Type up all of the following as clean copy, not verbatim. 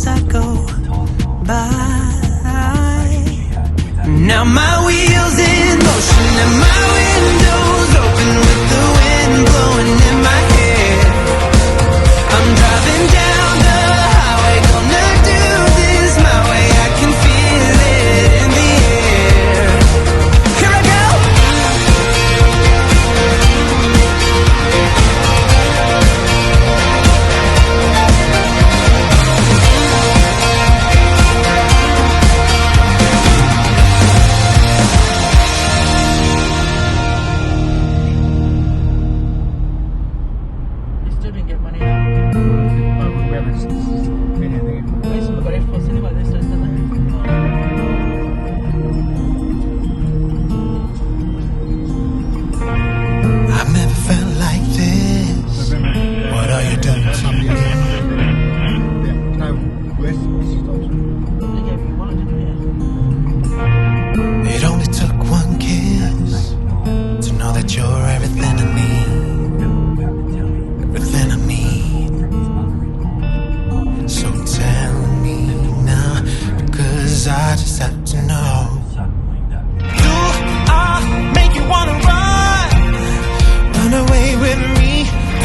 as I go by. Now my wheels in motion and my windows open with the wind blowing in my hair. I'm driving down the highway, gonna do this my way. I can feel it in the air. Here I go. I just have to know. Do I make you wanna run away with me?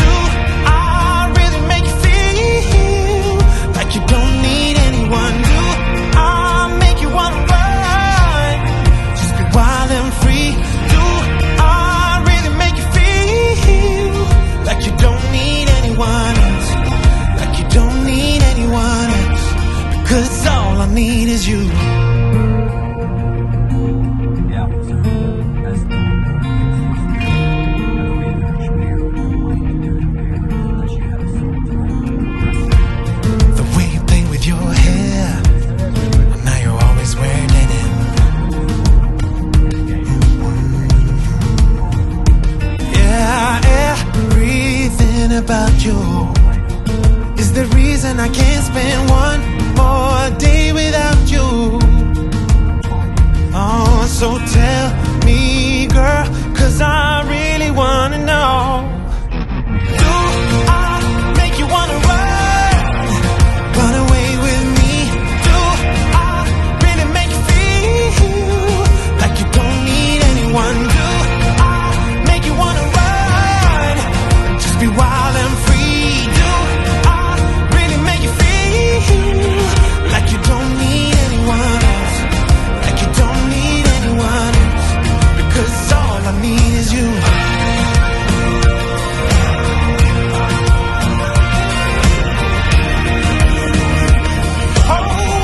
Do I really make you feel like you don't need anyone? Do I make you wanna run, just be wild and free? Do I really make you feel like you don't need anyone else? Like you don't need anyone else? Because all I need is you. The way you play with your hair, and now you're always wearing it in. Yeah, everything about you is the reason I can't spend one more day without you. Oh, so tell me, girl, 'cause I really wanna know. Do I make you wanna run away with me? Do I really make you feel like you don't need anyone? Do I make you wanna run, just be wild and free? Do I really make you feel like you don't need anyone else? Like you don't need anyone else? Because all I need is you. Oh,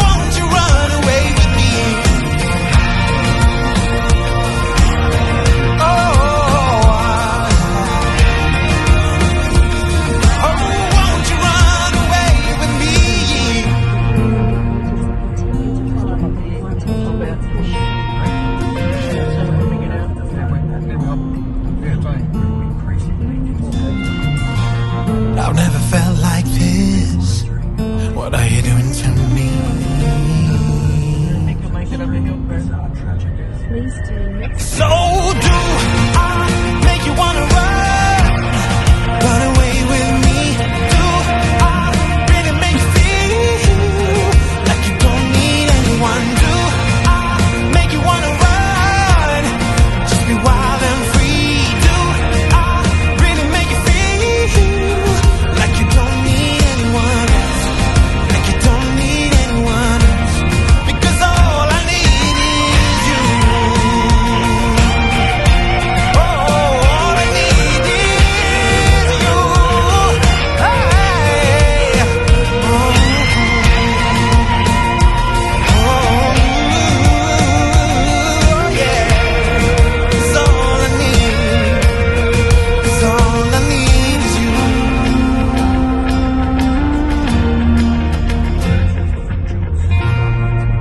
won't you run away with me? Oh, won't you run away with me? I've never felt like this. What are you doing to me? So do I make you wanna run away with me? Do I really make you feel like you don't need anyone? Do I make you wanna run, just be wild and free? Do I really make you feel like you don't need anyone else? Like you don't need anyone else? Because all I need is you. Oh, all I need is you. Hey. Oh, yeah. 'Cause all I need, 'cause all I need is you.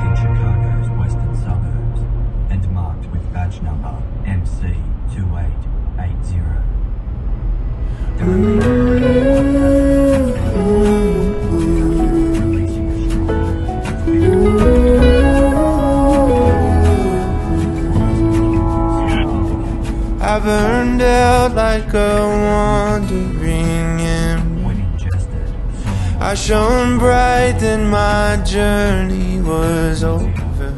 In Chicago's western suburbs and marked with badge number MC2880. There I burned out like a wandering ember. when ingested, I shone bright, then my journey was over.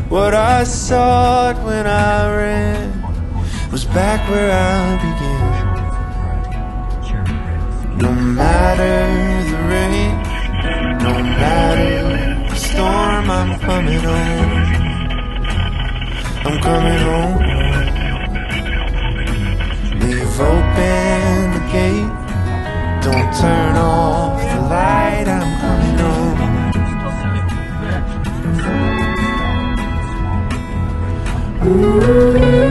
What I sought when I ran was back where I began. No matter the rain, no matter the storm, I'm coming home. I'm coming home. Leave open the gate, don't turn off the light, I'm coming home. Ooh.